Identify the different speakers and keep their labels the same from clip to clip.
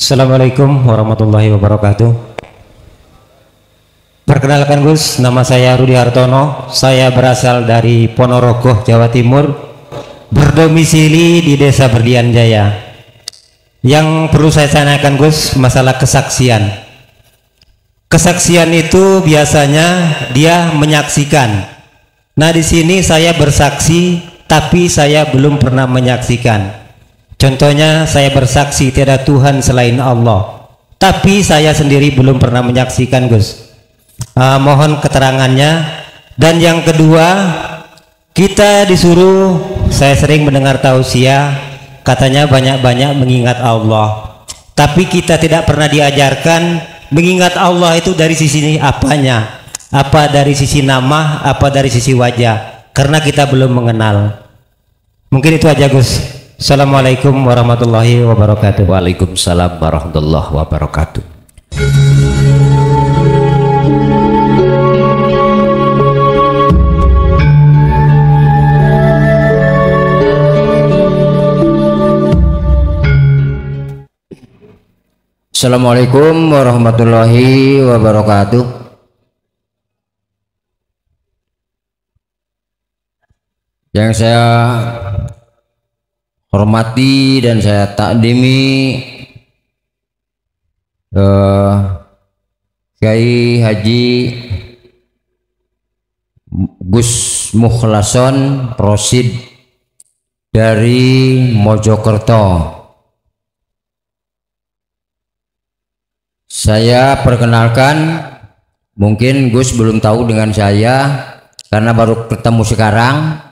Speaker 1: Assalamualaikum warahmatullahi wabarakatuh. Perkenalkan Gus, nama saya Rudi Hartono. Saya berasal dari Ponorogo, Jawa Timur, berdomisili di Desa Berlian Jaya. Yang perlu saya tanyakan Gus, masalah kesaksian. Kesaksian itu biasanya dia menyaksikan. Nah, di sini saya bersaksi, tapi saya belum pernah menyaksikan. Contohnya saya bersaksi tiada Tuhan selain Allah, tapi saya sendiri belum pernah menyaksikan Gus. Mohon keterangannya. Dan yang kedua, kita disuruh, saya sering mendengar tausiah, katanya banyak-banyak mengingat Allah, tapi kita tidak pernah diajarkan mengingat Allah itu dari sisi apanya, apa dari sisi nama, apa dari sisi wajah, karena kita belum mengenal. Mungkin itu aja Gus. Assalamualaikum warahmatullahi wabarakatuh.
Speaker 2: Waalaikumsalam warahmatullahi wabarakatuh.
Speaker 3: Assalamualaikum warahmatullahi wabarakatuh. Yang saya hormati dan saya takdimi Kiai Haji Gus Mukhlason Rosid dari Mojokerto. Saya perkenalkan, mungkin Gus belum tahu dengan saya karena baru ketemu sekarang.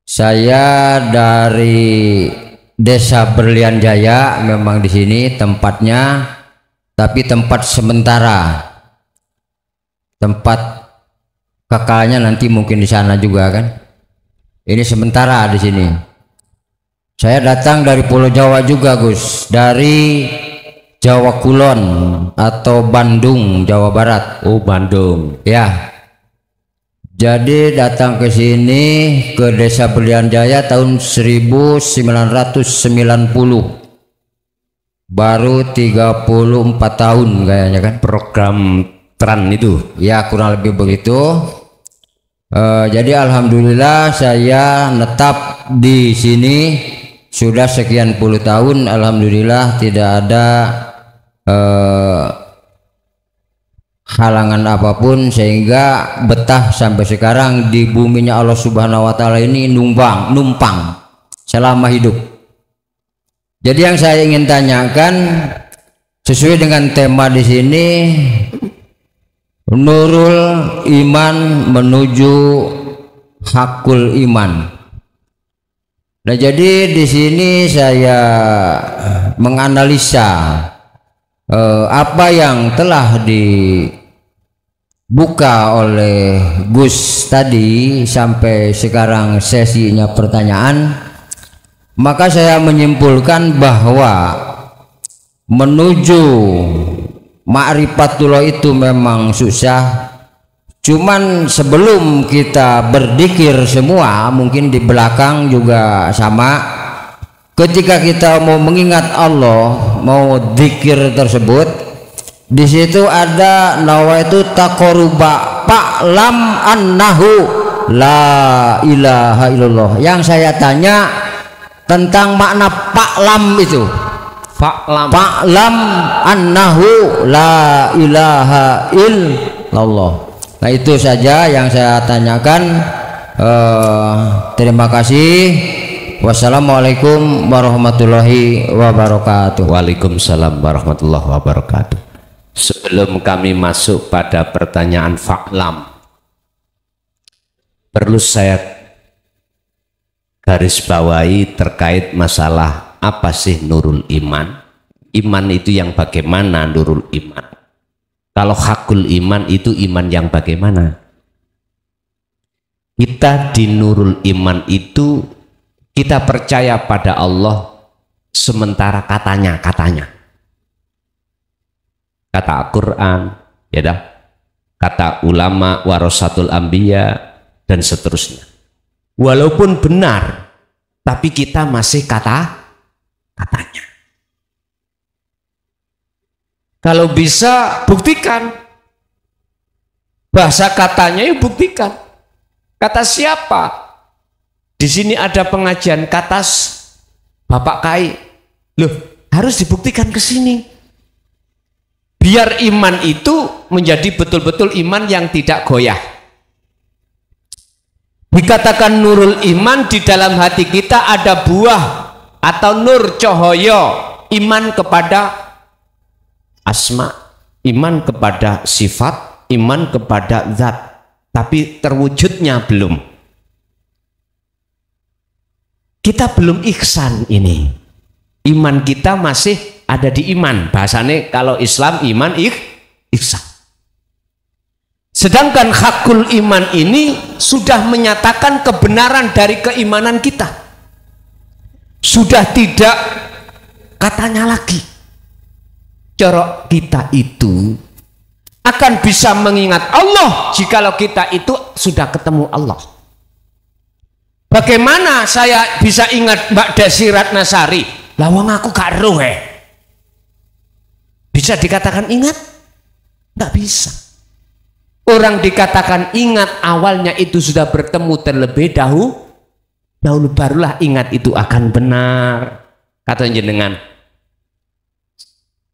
Speaker 3: Saya dari Desa Berlian Jaya, memang di sini tempatnya, tapi tempat sementara. Tempat kekalnya nanti mungkin di sana juga kan. Ini sementara di sini. Saya datang dari Pulau Jawa juga Gus, dari Jawa Kulon atau Bandung, Jawa Barat.
Speaker 2: Oh, Bandung.
Speaker 3: Ya. Jadi datang ke sini ke Desa Berlian Jaya tahun 1990. Baru 34 tahun kayaknya kan.
Speaker 2: Program TRAN itu.
Speaker 3: Ya, kurang lebih begitu. Jadi alhamdulillah saya netap di sini sudah sekian puluh tahun. Alhamdulillah tidak ada halangan apapun sehingga betah sampai sekarang di buminya Allah Subhanahu wa taala ini numpang selama hidup. Jadi yang saya ingin tanyakan sesuai dengan tema di sini, Nurul Iman menuju Hakul Iman. Nah, jadi di sini saya menganalisa apa yang telah dibuka oleh Gus tadi sampai sekarang sesinya pertanyaan, maka saya menyimpulkan bahwa menuju ma'rifatullah itu memang susah. Cuman sebelum kita berzikir semua, mungkin di belakang juga sama. Ketika kita mau mengingat Allah, mau zikir tersebut, di situ ada nawaitu taqarruba fa'lam annahu la ilaha illallah. Yang saya tanya tentang makna fa'lam itu. Fa'lam annahu la ilaha illallah. Nah, itu saja yang saya tanyakan. Terima kasih. Wassalamualaikum warahmatullahi wabarakatuh.
Speaker 2: Waalaikumsalam warahmatullahi wabarakatuh. Sebelum kami masuk pada pertanyaan fa'lam, perlu saya garis bawahi terkait masalah apa sih Nurul Iman. Iman itu yang bagaimana Nurul Iman? Kalau Hakul Iman itu iman yang bagaimana? Kita di Nurul Iman itu kita percaya pada Allah sementara katanya kata Al-Quran, ya dah, kata ulama warasatul anbiya dan seterusnya. Walaupun benar, tapi kita masih katanya. Kalau bisa buktikan. Bahasa katanya ya buktikan. Kata siapa? Di sini ada pengajian kata Bapak Kai. Loh, harus dibuktikan ke sini. Biar iman itu menjadi betul-betul iman yang tidak goyah. Dikatakan nurul iman, di dalam hati kita ada buah atau nur cahaya iman kepada asma, iman kepada sifat, iman kepada zat, tapi terwujudnya belum. Kita belum ihsan ini. Iman kita masih ada di iman. Bahasanya kalau Islam iman ihsan. Sedangkan hakul iman ini sudah menyatakan kebenaran dari keimanan kita. Sudah tidak katanya lagi. Corok kita itu akan bisa mengingat Allah jikalau kita itu sudah ketemu Allah. Bagaimana saya bisa ingat Mbak Desi Ratnasari? Lawang aku gak roh Bisa dikatakan ingat? Nggak bisa. Orang dikatakan ingat awalnya itu sudah bertemu terlebih dahulu barulah ingat itu akan benar. Kata jenengan,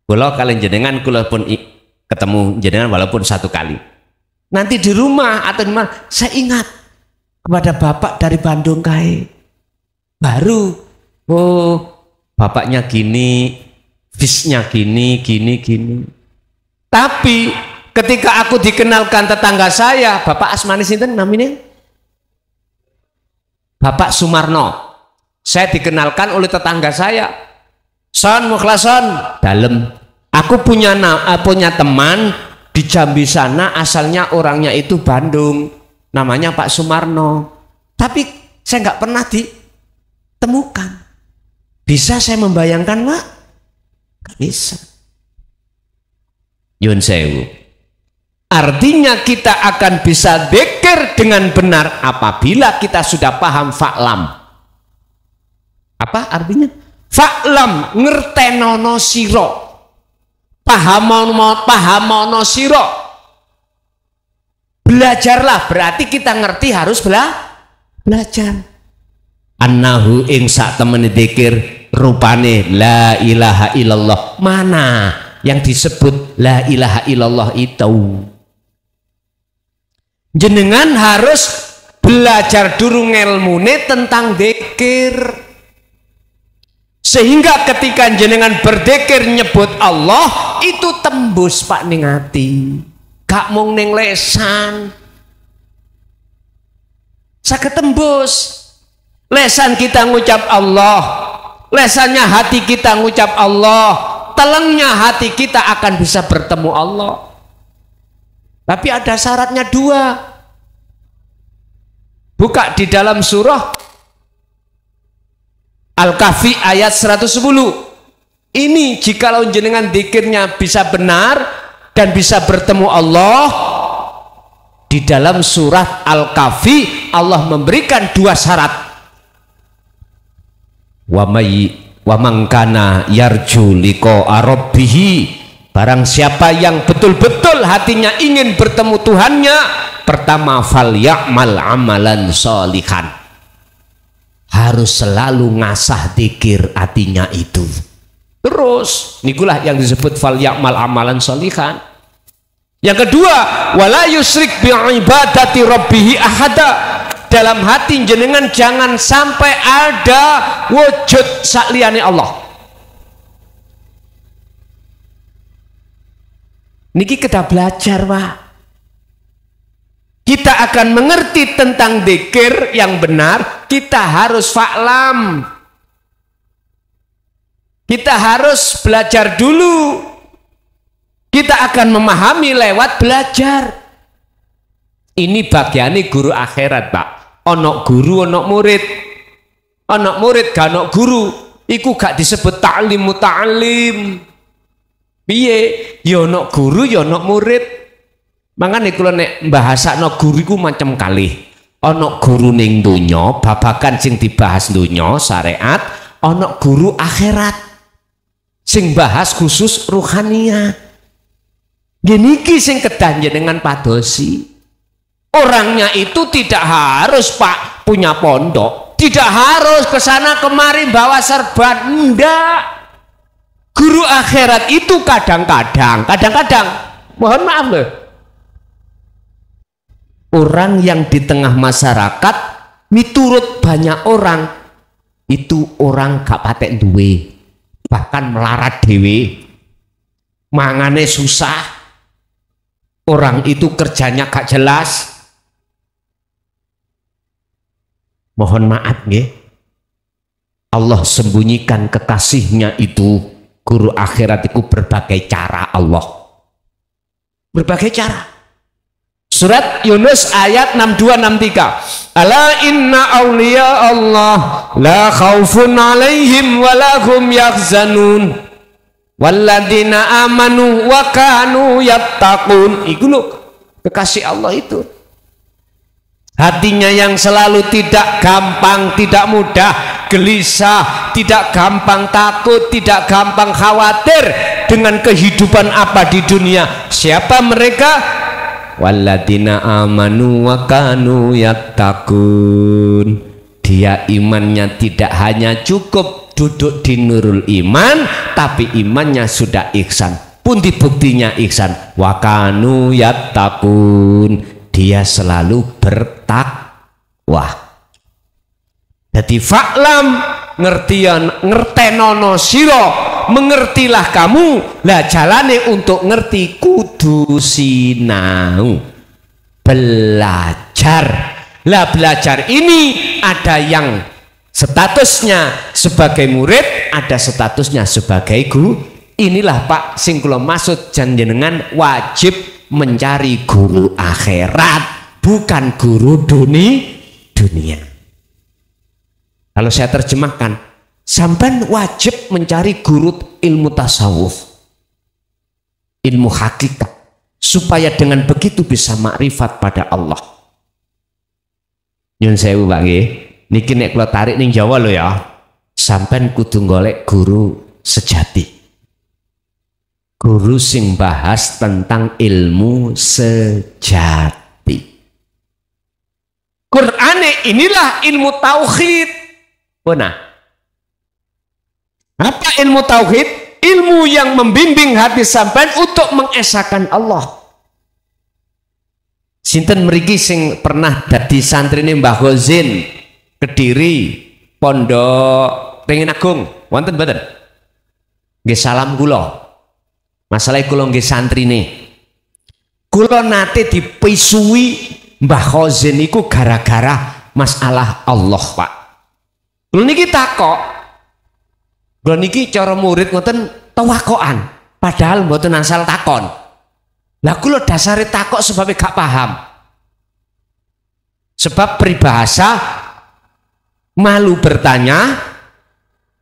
Speaker 2: kalau kalian jenengan kula pun ketemu jenengan walaupun satu kali. Nanti di rumah atau di mana saya ingat kepada bapak dari Bandung Kai. Baru oh bapaknya gini, visnya gini. Tapi ketika aku dikenalkan tetangga saya, Bapak asmani sinten namanya? Bapak Sumarno. Saya dikenalkan oleh tetangga saya. Son mukhlason dalam. Aku punya teman di Jambi sana, asalnya orangnya itu Bandung, namanya Pak Sumarno. Tapi saya nggak pernah ditemukan. Bisa saya membayangkan, Pak? Nggak bisa. Yun sewu. Artinya kita akan bisa dzikir dengan benar apabila kita sudah paham fa'lam. Apa artinya? Fa'lam ngertenono siro. Pahamono siro. Belajarlah, berarti kita ngerti harus belajar. Annahu ing sak temene dzikir rupane la ilaha illallah. Mana yang disebut la ilaha illallah itu? Jenengan harus belajar dulu ngelmune tentang dzikir, sehingga ketika jenengan berzikir nyebut Allah itu tembus pak ning ati, gak mung ning lesan. Saged tembus. Lesan kita ngucap Allah, lesannya hati kita ngucap Allah, telengnya hati kita akan bisa bertemu Allah. Tapi ada syaratnya dua. Buka di dalam surah Al-Kahfi ayat 110. Ini jikalau jenengan dzikirnya bisa benar dan bisa bertemu Allah. Di dalam surat Al-Kahfi Allah memberikan dua syarat. Wa man kana yarju liqa rabbih. Barang siapa yang betul-betul hatinya ingin bertemu Tuhannya, pertama fal ya'mal amalan sholihan. Harus selalu ngasah dzikir hatinya itu. Terus nikulah yang disebut fal ya'mal amalan sholihan. Yang kedua, wala yusrik bi ibadati rabbih ahada. Dalam hati jenengan jangan sampai ada wujud sakliyane Allah. Niki kita belajar, Pak. Kita akan mengerti tentang dzikir yang benar, kita harus fa'lam. Kita harus belajar dulu. Kita akan memahami lewat belajar. Ini bagiannya guru akhirat, Pak. Ono guru, ono murid. Ono murid, gak ono guru. Iku gak disebut ta'lim muta'alim. Piye? Ya ono guru, ya ono murid. Mangane kula nek mbahasakno guru iku macam kalih. Ono guru ning donya, babagan sing dibahas donya, syariat, ono guru akhirat. Sing bahas khusus ruhaniyah. Gini sing kedah jenengan padosi. Orangnya itu tidak harus Pak punya pondok, tidak harus ke sana kemari bawa serban, enggak. Guru akhirat itu kadang-kadang, mohon maaf loh, orang yang di tengah masyarakat miturut banyak orang itu orang gak patek duwe, bahkan melarat dewe, mangane susah. Orang itu kerjanya gak jelas. Mohon maaf nggih. Allah sembunyikan kekasihnya itu, guru akhirat itu berbagai cara Allah. Berbagai cara. Surat Yunus ayat 62-63. Ala inna awliya Allah la khaufun alaihim wa lahum yahzanun. Walladzina amanu wa kanu yattaqun. Iku lho kekasih Allah itu. Hatinya yang selalu tidak gampang, tidak mudah gelisah, tidak gampang takut, tidak gampang khawatir dengan kehidupan apa di dunia. Siapa mereka? Walladzina amanu wa kanu yattaqun. Dia imannya tidak hanya cukup duduk di nurul iman, tapi imannya sudah ihsan. Pundi buktinya ihsan? Wa kanu yattaqun. Dia selalu bertakwa. Jadi fa'lam, ngertenono siro, mengertilah kamu. Lah jalane untuk ngerti kudu sinau, belajar. Lah belajar ini ada yang statusnya sebagai murid, ada statusnya sebagai guru. Inilah Pak sing kula maksud jenengan wajib mencari guru akhirat, bukan guru dunia. Kalau saya terjemahkan, sampean wajib mencari guru ilmu tasawuf, ilmu hakikat, supaya dengan begitu bisa makrifat pada Allah. Nyun sewu Pak nggih, niki nek kula tarik ning Jawa lho ya, sampean kudu golek guru sejati. Guru sing bahas tentang ilmu sejati. Qur'ane inilah ilmu tauhid. Benar. Apa ilmu tauhid? Ilmu yang membimbing hati sampean untuk mengesahkan Allah. Sinten mriki sing pernah dadi santrine Mbah Ghazin Kediri Pondok Ringin Agung wonten mboten? Nggih salam kula. Masalah kula nggih santrine. Kula nate dipisui Mbah Ghazin iku gara-gara masalah Allah, Pak. Kula niki takok. Kula niki cara murid ngoten tawakokan, padahal mboten asal takon. Lah kula dasare takok sebab gak paham. Sebab peribahasa malu bertanya.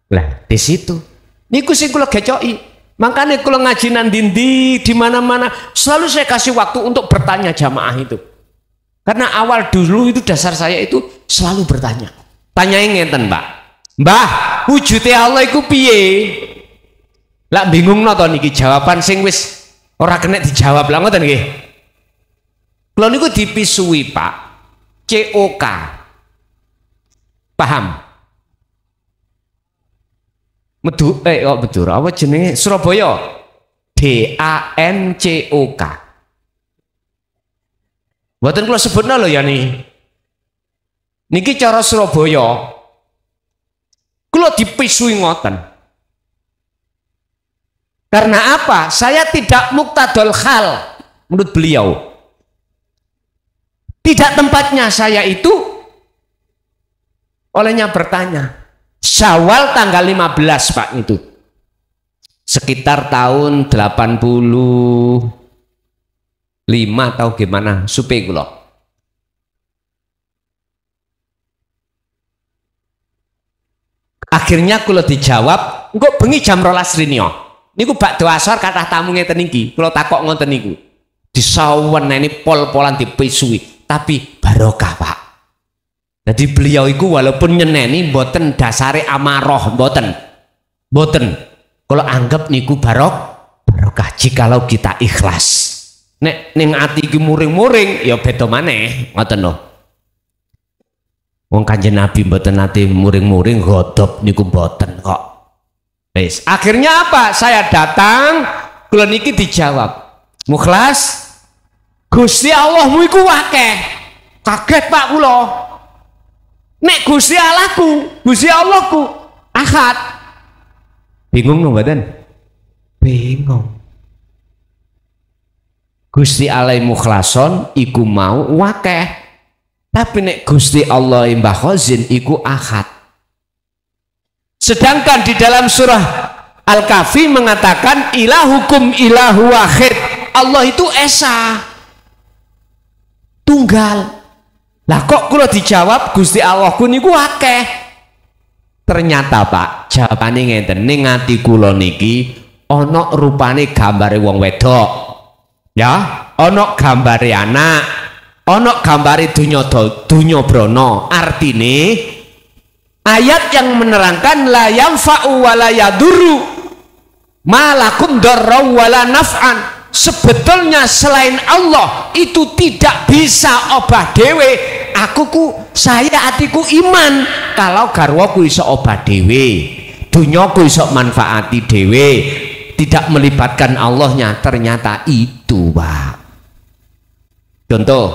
Speaker 2: Lah di situ. Niku sing kula gecoki. Makanya kalau ngaji nandindi di mana-mana selalu saya kasih waktu untuk bertanya jamaah itu. Karena awal dulu itu dasar saya itu selalu bertanya. Tanyain ngenten, Mbak. Mbah, wujudnya Allah iku piye? Lah bingung to niki jawaban sing wis ora kena dijawab lah ngoten nggih. Kula niku dipisui, Pak. COK. Paham? Medur apa jenenge Surabaya DANCOK. Mboten kula sebutna lho ya niki cara Surabaya kula dipisui ngoten. Karena apa? Saya tidak muktadol hal menurut beliau. Tidak tempatnya saya itu. Olehnya bertanya. Syawal tanggal 15 Pak itu sekitar tahun 85 atau gimana supe kula. Akhirnya kula dijawab engko bengi jam 12 rinyo niku bakdo asar kathah tamu ngeten iki kula takok ngoten niku disaweneni pol-polan dipisui tapi barokah Pak. Jadi beliau itu walaupun nyeneni mboten dasare amaroh mboten. Kalau anggap niku barokah jikalau kita ikhlas. Nek ning ati iki muring-muring ya beda maneh, ngoten lho. Wong Kanjeng Nabi mboten nate muring-muring godhop niku mboten kok. Wis, akhirnya apa? Saya datang, kula niki dijawab. Mukhlas, Gusti Allahmu iku akeh. Kaget Pak kula. Nek Gusti Allahku, Gusti Allahku ahad. Bingung lho mboten? Bingung. Gusti Allah mukhlason iku mau wakeh, tapi nek Gusti Allah Mbah Khazin iku ahad. Sedangkan di dalam surah Al-Kahfi mengatakan ilahukum ilahu wahid, Allah itu esa tunggal. Lah kok kula dijawab Gusti Allahku niku akeh? Ternyata Pak, jawabane ngeten, ning ati kula niki ana rupane gambare wong wedok. Ya, ana gambare anak, ana gambare dunya brana. Artine ayat yang menerangkan la yanfa'u wa la yadurru malakum darra wa la naf'an. Sebetulnya selain Allah itu tidak bisa obah dewe. Saya atiku iman kalau garwaku iso obah dewe, dunyaku iso manfaati dewe, tidak melibatkan Allahnya. Ternyata itu Pak. Contoh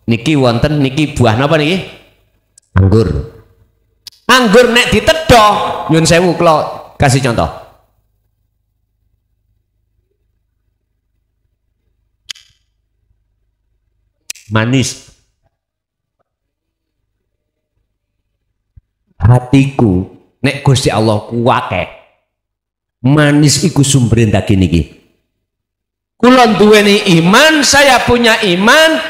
Speaker 2: niki wonten niki buah napa niki? Anggur. Anggur nek ditedhok nyun sewu kula kasih contoh. Manis. Hatiku nek Gusti Allah kuwake. Manis iku sumber daging niki. Kula duweni iman, saya punya iman.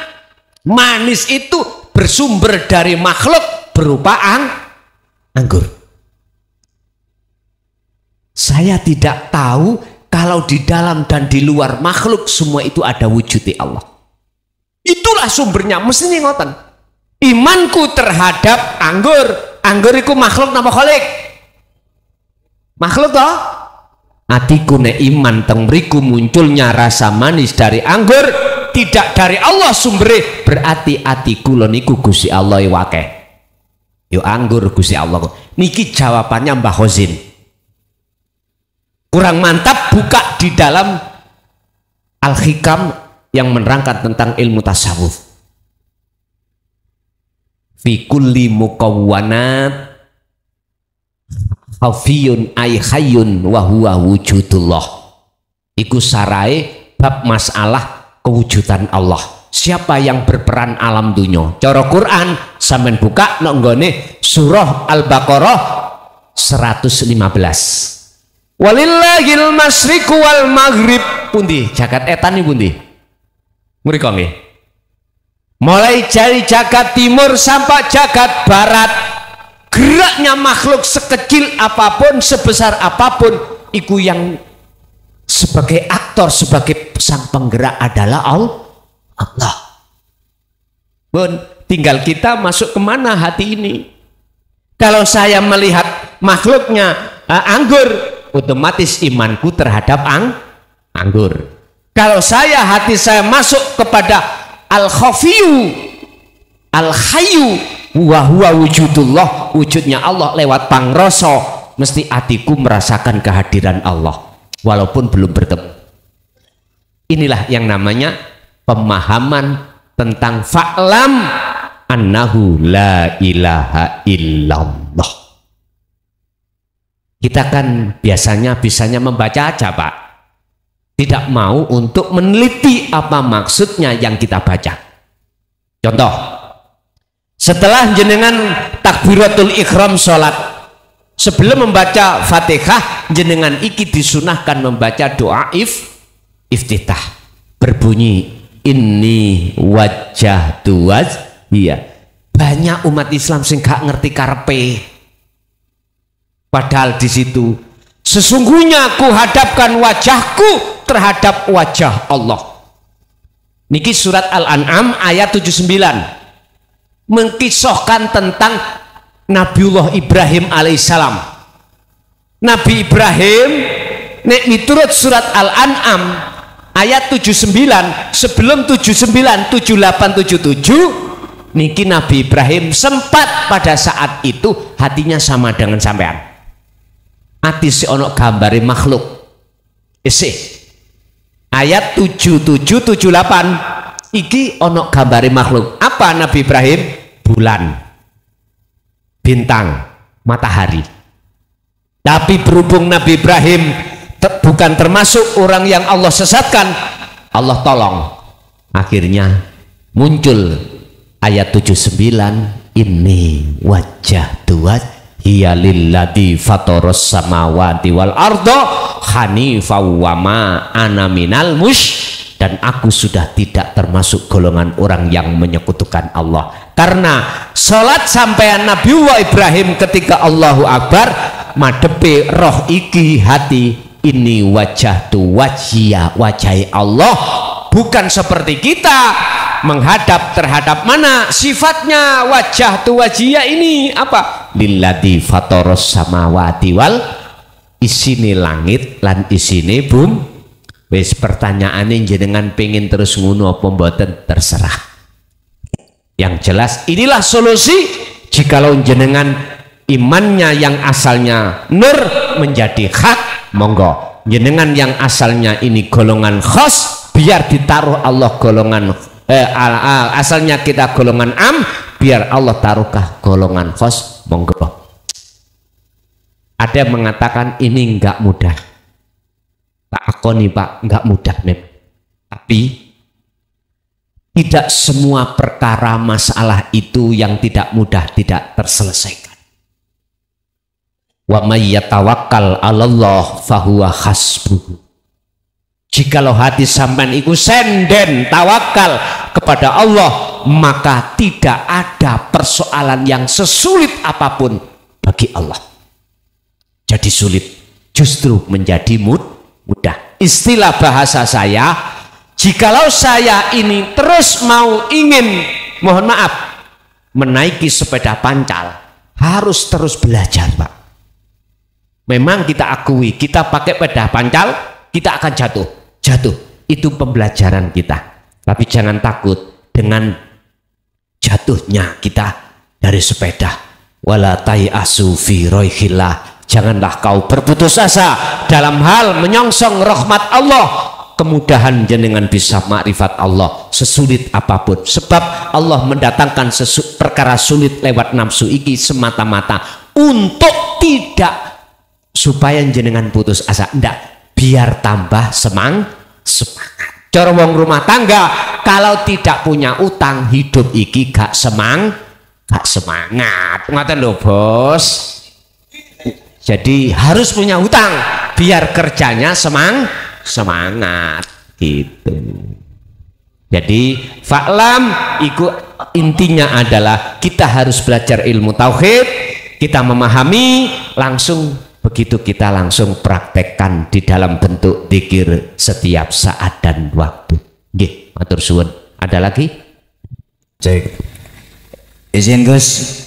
Speaker 2: Manis itu bersumber dari makhluk berupa anggur. Saya tidak tahu kalau di dalam dan di luar makhluk semua itu ada wujud Allah. Itulah sumbernya, mestinya ngoten. Imanku terhadap anggur itu makhluk nama khalik. Makhluk toh? Atiku nek iman teng mriku munculnya rasa manis dari anggur, tidak dari Allah sumbere, berarti atiku lho niku Gusti Allah wakeh. Yo anggur Gusti Allah. Niki jawabannya Mbah Khazin. Kurang mantap buka di dalam Al-Hikam yang menerangkan tentang ilmu tasawuf. Fi kulli mukawwanat khafiyun ay hayyun wa huwa wujudullah. Iku sarai bab masalah kewujudan Allah. Siapa yang berperan alam dunia? Cara Quran sampean buka nang nggone surah Al-Baqarah 115. Walillahil masyriqu wal maghrib. Pundi jagat etan iki pundi? Mriko nggih. Mulai dari jagat timur sampai jagat barat, geraknya makhluk sekecil apapun, sebesar apapun, itu yang sebagai aktor, sebagai sang penggerak adalah Allah. Bun, tinggal kita masuk kemana hati ini. Kalau saya melihat makhluknya anggur, otomatis imanku terhadap anggur. Kalau hati saya masuk kepada al-khafiyu al-hayyu wa huwa wujudullah, wujudnya Allah lewat pangrasa, mesti hatiku merasakan kehadiran Allah walaupun belum bertemu. Inilah yang namanya pemahaman tentang fa'lam annahu la ilaha illallah. Kita kan bisanya membaca aja Pak, tidak mau untuk meneliti apa maksudnya yang kita baca. Contoh, setelah jenengan takbiratul ihram sholat, sebelum membaca Fatihah, jenengan iki disunahkan membaca doa iftitah, berbunyi inni wajjahtu wajhiya. Banyak umat Islam sing gak ngerti karepe, padahal di situ sesungguhnya ku hadapkan wajahku terhadap wajah Allah. Niki surat Al-An'am ayat 79 mengkisahkan tentang Nabiullah Ibrahim alaihissalam. Nabi Ibrahim nek miturut surat Al-An'am ayat 79 sebelum 79 78 77 niki Nabi Ibrahim sempat pada saat itu hatinya sama dengan sampean. Ati si ono gambare makhluk isi ayat 77 78 iki ono gambare makhluk apa Nabi Ibrahim? Bulan, bintang, matahari. Tapi berhubung Nabi Ibrahim bukan termasuk orang yang Allah sesatkan, Allah tolong. Akhirnya muncul ayat 79, ini wajah wajhiya lilladzi fataras samawati wal arda hanifan wa ma ana minal dan aku sudah tidak termasuk golongan orang yang menyekutukan Allah. Karena sholat sampean Nabiullah Ibrahim ketika Allahu Akbar madepe roh iki hati ini wajah tu wajhiya wajai Allah, bukan seperti kita menghadap terhadap mana sifatnya wajah tu wajhiya ini apa lilladzi fataras samawati wal isine langit lan isine bumi. Wis pertanyaane jenengan pengen terus ngono apa mboten terserah. Yang jelas inilah solusi jikalau jenengan imannya yang asalnya nur menjadi hak, monggo. Jenengan yang asalnya ini golongan khos biar ditaruh Allah golongan asalnya kita golongan am, biar Allah taruhkah golongan khos, monggo. Ada yang mengatakan ini enggak mudah. Tak akoni Pak, enggak mudah nih. Tapi tidak semua perkara masalah itu yang tidak mudah tidak terselesaikan. Wa may yatawakkal 'alallah fahuwa hasbuh. Jikalau hati sampean iku senden tawakal kepada Allah, maka tidak ada persoalan yang sesulit apapun bagi Allah. Jadi sulit justru menjadi mudah. Istilah bahasa saya, jikalau saya ini terus mau ingin, mohon maaf, menaiki sepeda pancal, harus terus belajar Pak. Memang kita akui, kita pakai sepeda pancal, kita akan jatuh, itu pembelajaran kita. Tapi jangan takut dengan jatuhnya kita dari sepeda. Wala tai'asu fi roihillah. Janganlah kau berputus asa dalam hal menyongsong rahmat Allah. Kemudahan jenengan bisa makrifat Allah sesulit apapun, sebab Allah mendatangkan perkara sulit lewat nafsu iki semata-mata untuk tidak supaya jenengan putus asa, ndak, biar tambah semangat. Cara wong rumah tangga kalau tidak punya utang hidup iki gak semangat. Ngoten lho Bos. Jadi harus punya hutang biar kerjanya semangat gitu. Jadi fa'lam iku intinya adalah kita harus belajar ilmu tauhid, kita memahami langsung, begitu kita langsung praktekkan di dalam bentuk zikir setiap saat dan waktu. Nggih, matur suwun. Ada lagi?
Speaker 3: Cek. Izin Gus.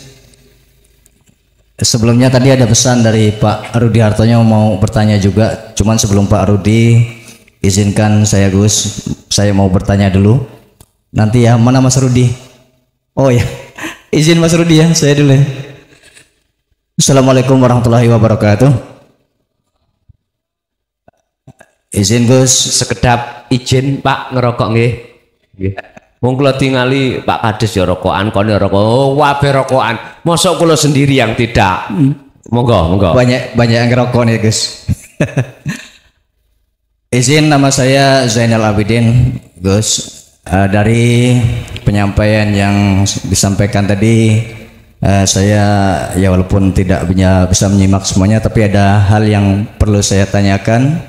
Speaker 3: Sebelumnya tadi ada pesan dari Pak Rudi Hartono mau bertanya juga. Cuman sebelum Pak Rudi, izinkan saya Gus, saya mau bertanya dulu. Nanti ya, mana Mas Rudi? Oh ya, izin Mas Rudi ya, saya dulu ya. Assalamualaikum warahmatullahi wabarakatuh. Izin Gus,
Speaker 2: sekedap izin Pak ngerokok nggih. Nggih. Wong kula tingali Pak Kades ya rokokan, kono rokok. Oh, wabe rokokan. Mosok kula sendiri yang tidak. Monggo.
Speaker 3: Banyak yang ngerokok nih, Gus. Izin, nama saya Zainal Abidin, Gus. Dari penyampaian yang disampaikan tadi, saya ya walaupun tidak bisa menyimak semuanya, tapi ada hal yang perlu saya tanyakan.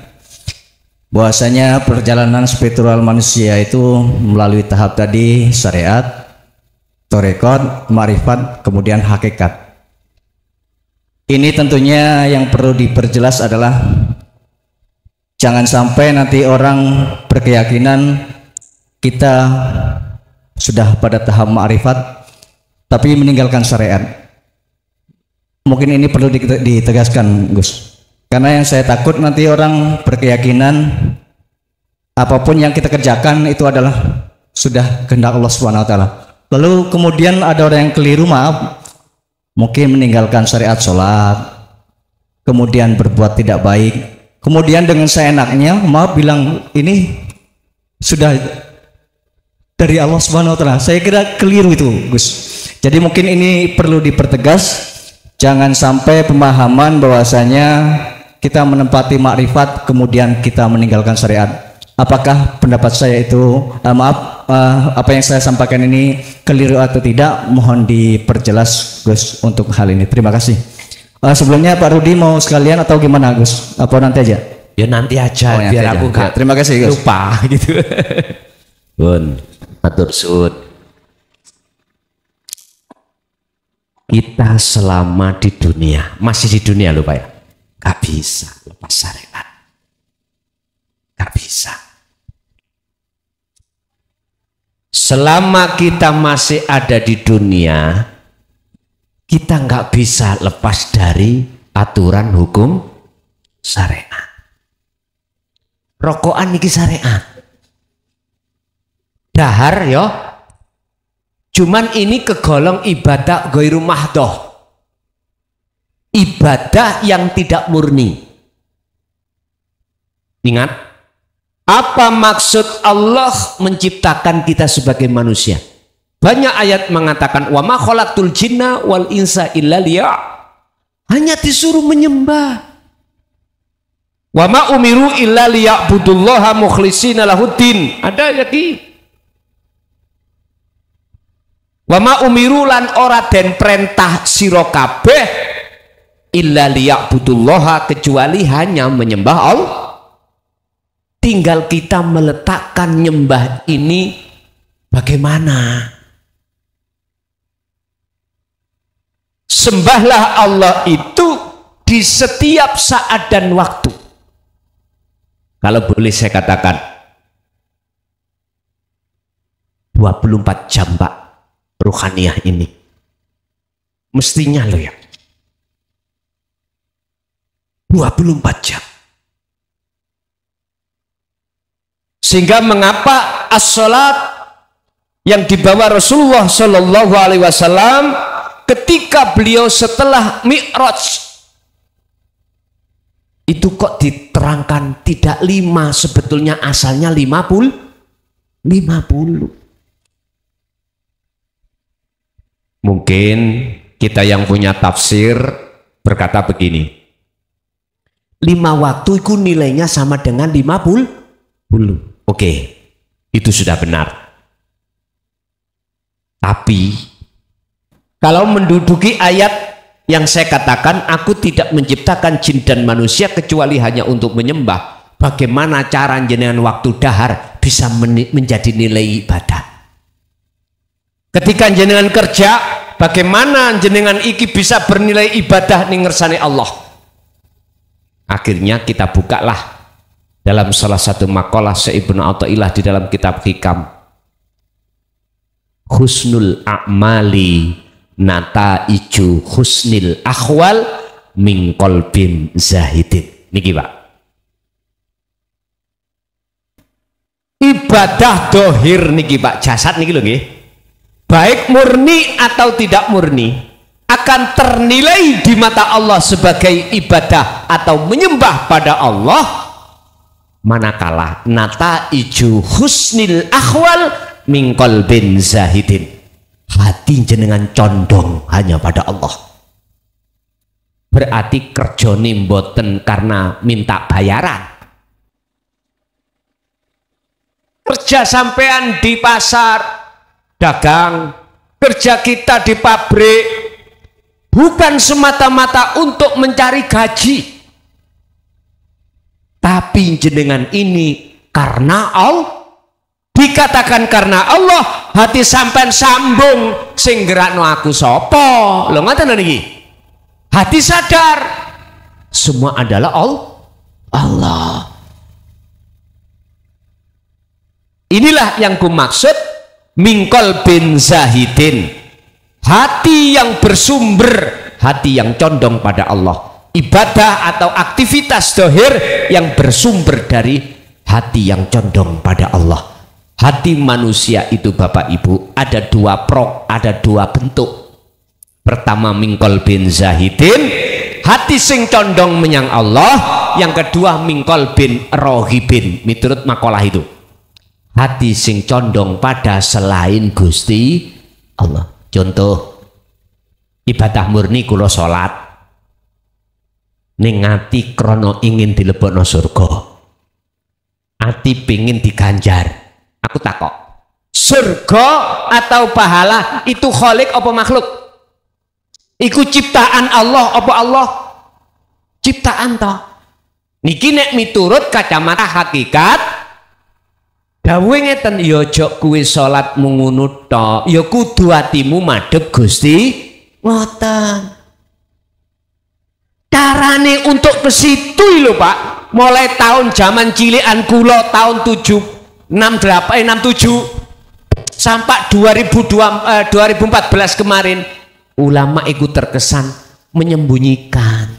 Speaker 3: Bahwasanya perjalanan spiritual manusia itu melalui tahap tadi syariat, tarekat, ma'rifat, kemudian hakikat. Ini tentunya yang perlu diperjelas adalah jangan sampai nanti orang berkeyakinan kita sudah pada tahap ma'rifat tapi meninggalkan syariat. Mungkin ini perlu ditegaskan Gus. Karena yang saya takut nanti orang berkeyakinan
Speaker 4: apapun yang kita kerjakan itu adalah sudah kehendak Allah Subhanahu wa taala. Lalu kemudian ada orang yang keliru, maaf, mungkin meninggalkan syariat sholat, kemudian berbuat tidak baik, kemudian dengan seenaknya maaf bilang ini sudah dari Allah Subhanahu wa taala. Saya kira keliru itu, Gus. Jadi mungkin ini perlu dipertegas, jangan sampai pemahaman bahwasanya kita menempati makrifat kemudian kita meninggalkan syariat. Apakah pendapat saya itu apa yang saya sampaikan ini keliru atau tidak? Mohon diperjelas, Gus, untuk hal ini. Terima kasih. Sebelumnya Pak Rudi mau sekalian atau gimana, Gus? Apa nanti aja?
Speaker 2: Ya nanti aja, biar aku nggak
Speaker 4: terima kasih, Gus.
Speaker 2: lupa gitu. Bun, matur suwun. Kita selama di dunia, masih di dunia loh Pak ya, gak bisa lepas syariat, gak bisa. Selama kita masih ada di dunia, kita nggak bisa lepas dari aturan hukum syariat. Rokokan niki syariat. Dahar yo. Cuman ini kegolong ibadah ghairu mahdoh. Ibadah yang tidak murni. Ingat, apa maksud Allah menciptakan kita sebagai manusia? Banyak ayat mengatakan wa ma khalaqtul jinna wal insa illa liya'. Hanya disuruh menyembah. Wa ma umiru illa liya'budullaha mukhlishina lahuddin. Ada lagi. Wa ma umiru lan ora den perintah sira kabeh illa liya'budullaha, kecuali hanya menyembah Allah. Tinggal kita meletakkan nyembah ini bagaimana. Sembahlah Allah itu di setiap saat dan waktu. Kalau boleh saya katakan 24 jam Pak, ruhaniyah ini mestinya loh ya 24 jam. Sehingga mengapa as-salat yang dibawa Rasulullah Shallallahu Alaihi Wasallam ketika beliau setelah Mi'raj itu kok diterangkan tidak 5, sebetulnya asalnya 50. Mungkin kita yang punya tafsir berkata begini, 5 waktu itu nilainya sama dengan 50. Oke, itu sudah benar. Tapi kalau menduduki ayat yang saya katakan, aku tidak menciptakan jin dan manusia kecuali hanya untuk menyembah, bagaimana cara jenengan waktu dahar bisa menjadi nilai ibadah? Ketika jenengan kerja, bagaimana jenengan iki bisa bernilai ibadah ning ngersane Allah? Akhirnya kita bukalah dalam salah satu makalah Ibnu Athaillah di dalam kitab Hikam, husnul a'mali nataiju husnil akhwal min qalbin zahidin. Niki Pak, ibadah dohir niki Pak, jasad niki lho nggih, baik murni atau tidak murni, akan ternilai di mata Allah sebagai ibadah atau menyembah pada Allah manakala nataiju husnil akhwal min qalbin zahidin, hati jenengan condong hanya pada Allah. Berarti kerjane mboten karena minta bayaran. Kerja sampean di pasar dagang, kerja kita di pabrik bukan semata-mata untuk mencari gaji, tapi jenengan ini karena Allah. Dikatakan karena Allah, hati sampean sambung sing gerakno aku sapa. Lho ngoten niki. Hati sadar semua adalah Allah. Inilah yang kumaksud mingkol bin zahidin, hati yang bersumber, hati yang condong pada Allah. Ibadah atau aktivitas dohir yang bersumber dari hati yang condong pada Allah. Hati manusia itu Bapak Ibu ada dua bentuk. Pertama mingkol bin zahidin, hati sing condong menyang Allah. Yang kedua mingkol bin rohibin, miturut makalah itu, hati sing condong pada selain Gusti Allah. Contoh ibadah murni kula salat ning ati krono ingin dilebokno surga, ati pingin diganjar. Aku takok, surga atau pahala itu khalik apa makhluk? Iku ciptaan Allah apa Allah ciptaan toh? Niki nek miturut kacamata hakikat dawuhe ngeten, ya aja kuwi salat mung ngono tok, ya kudu atimu madhep Gusti ngoten. Carane untuk ke situ lho Pak, mulai tahun zaman cilikan kula tahun 67 sampai 2014 kemarin, ulama ikut terkesan menyembunyikan.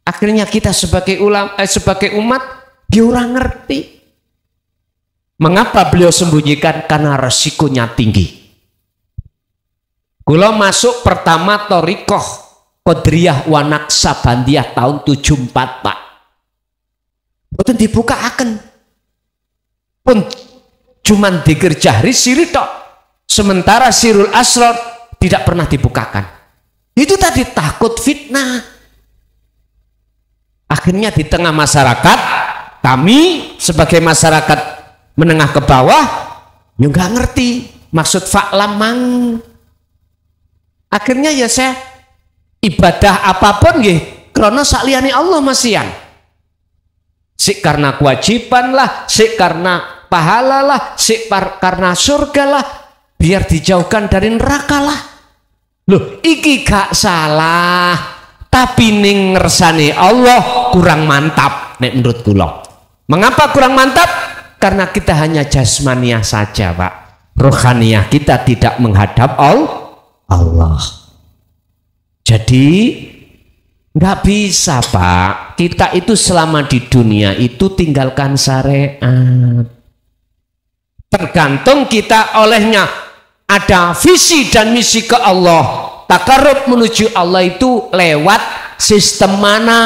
Speaker 2: Akhirnya kita sebagai ulama, sebagai umat, dia orang ngerti. Mengapa beliau sembunyikan? Karena resikonya tinggi. Kula masuk pertama Thariqah Qadiriyah wa Naqsabandiyah tahun 74 Pak. Boten dibukaaken. Pun cuman dzikir jahri siri tok. Sementara sirul asrar tidak pernah dibukakan. Itu tadi takut fitnah. Akhirnya di tengah masyarakat, kami sebagai masyarakat menengah ke bawah ya nggak ngerti maksud fa'lam mang. Akhirnya ya saya ibadah apapun nggih krana sakliyane Allah masihan. Sik karena kewajiban lah, sik karena pahala lah, sik karena surga lah, biar dijauhkan dari neraka lah. Loh, iki gak salah, tapi ning ngersane Allah kurang mantap nek menurut kula. Mengapa kurang mantap? Karena kita hanya jasmaniah saja Pak, rohaniah kita tidak menghadap Allah. Jadi nggak bisa Pak, kita itu selama di dunia itu tinggalkan syariat. Tergantung kita olehnya ada visi dan misi ke Allah. Takarrub menuju Allah itu lewat sistem mana?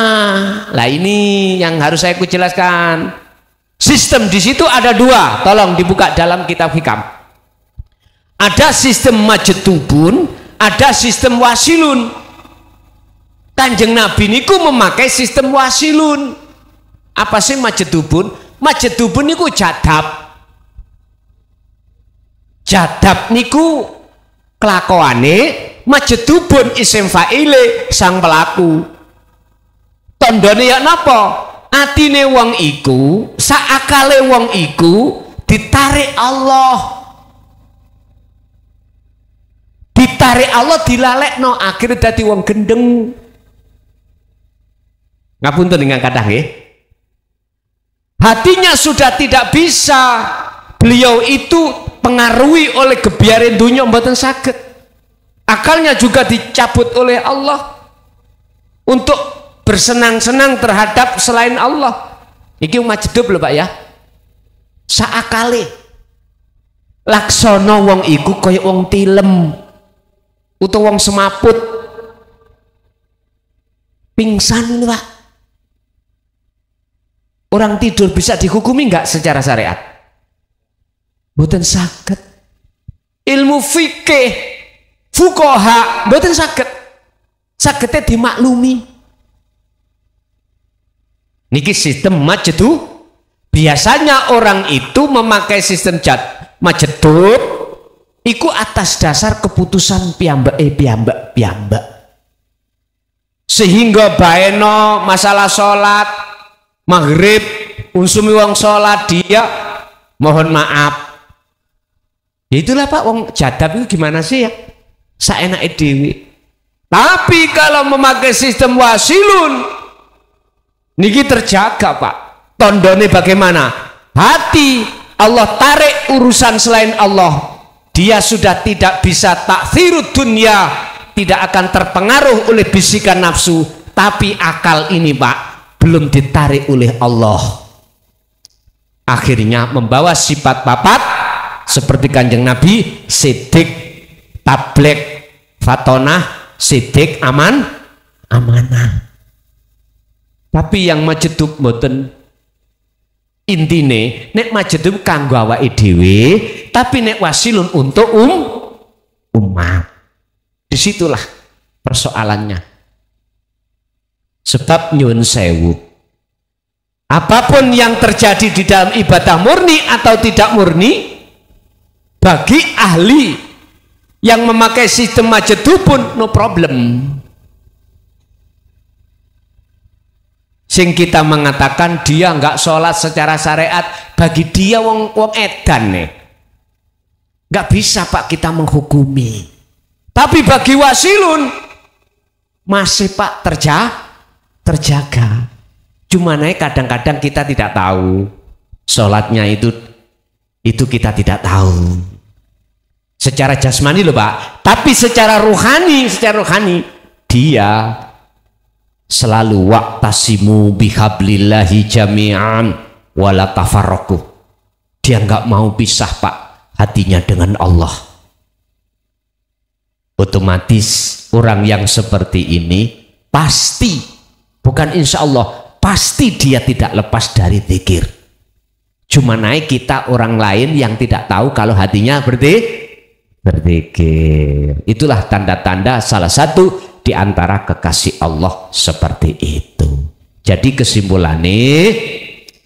Speaker 2: Lah ini yang harus saya jelaskan. Sistem di situ ada dua, tolong dibuka dalam kitab hikam. Ada sistem majetubun, ada sistem wasilun. Kanjeng Nabi niku memakai sistem wasilun. Apa sih majedubun? Majedubun niku jadab. Jadab niku kelakuane, majedubun isim fa'ile sang pelaku. Tandane ya napa? Atine wong iku, saakale wong iku ditarik Allah. Ditarik Allah dilalekno akhirnya dadi wong gendeng. Ngapunten dengan kathah nggih. Hatinya sudah tidak bisa. Beliau itu pengaruhi oleh gebiare dunya mboten saged. Akalnya juga dicabut oleh Allah untuk bersenang-senang terhadap selain Allah. Iki majedub lho Pak ya. Saakale laksana wong iku kaya wong tilem utawa wong semaput. Pingsan ini Pak. Orang tidur bisa dihukumi enggak secara syariat? Mboten saged. Ilmu fikih, fuqaha mboten saged. Sagete dimaklumi. Niki sistem majedu. Biasanya orang itu memakai sistem majedub iku atas dasar keputusan piyambak. Sehingga baeno masalah sholat maghrib unsumi wong sholat dia mohon maaf. Itulah Pak wong jadab itu gimana sih ya? Saenake dhewe. Tapi kalau memakai sistem wasilun niki terjaga Pak. Tondone bagaimana? Hati Allah tarik urusan selain Allah. Dia sudah tidak bisa taksirud dunia, tidak akan terpengaruh oleh bisikan nafsu, tapi akal ini Pak belum ditarik oleh Allah. akhirnya membawa sifat papat seperti Kanjeng Nabi, sidik, tablek, fatonah, sidik, amanah. Tapi yang majedub mboten, intine nek majedub kanggo awake dhewe, tapi nek wasilun untuk umat. Disitulah persoalannya. Sebab nyuwun sewu, apapun yang terjadi di dalam ibadah murni atau tidak murni, bagi ahli yang memakai sistem majedub pun no problem. Sing kita mengatakan dia nggak sholat secara syariat, bagi dia wong edan nih, nggak bisa Pak kita menghukumi. Tapi bagi wasilun masih Pak terjaga. Cuma naik kadang-kadang kita tidak tahu sholatnya itu kita tidak tahu. Secara jasmani loh Pak, tapi secara rohani dia selalu waqtasimu bihablillahi jami'an wala tafarraqu. Dia nggak mau pisah Pak hatinya dengan Allah. Otomatis orang yang seperti ini pasti, bukan insya Allah, pasti dia tidak lepas dari zikir. Cuma naik kita orang lain yang tidak tahu kalau hatinya berzikir. Itulah tanda-tanda salah satu di antara kekasih Allah seperti itu. Jadi kesimpulannya,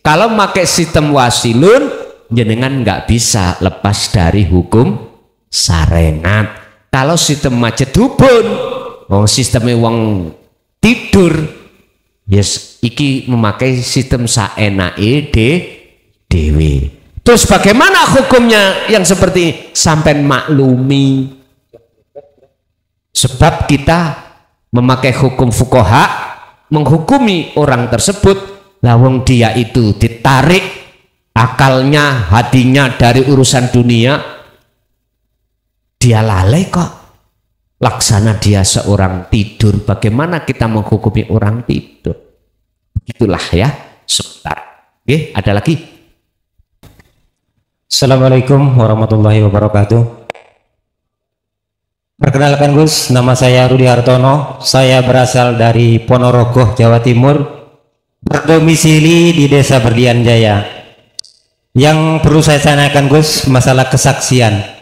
Speaker 2: kalau pakai sistem wasilun, jenengan nggak bisa lepas dari hukum syariat. Kalau sistem majedubun, sistemnya wong tidur, yes, iki memakai sistem saenake dewe. Terus bagaimana hukumnya yang seperti ini? Sampai maklumi. Sebab kita memakai hukum fuqaha, menghukumi orang tersebut, lawang dia itu ditarik akalnya, hatinya dari urusan dunia, dia lalai kok. Laksana dia seorang tidur. Bagaimana kita menghukumi orang tidur? Itulah ya. Sebentar. Oke, ada lagi.
Speaker 1: Assalamualaikum warahmatullahi wabarakatuh. Perkenalkan Gus, nama saya Rudi Hartono. Saya berasal dari Ponorogo, Jawa Timur, berdomisili di Desa Berlian Jaya. Yang perlu saya tanyakan Gus, masalah kesaksian.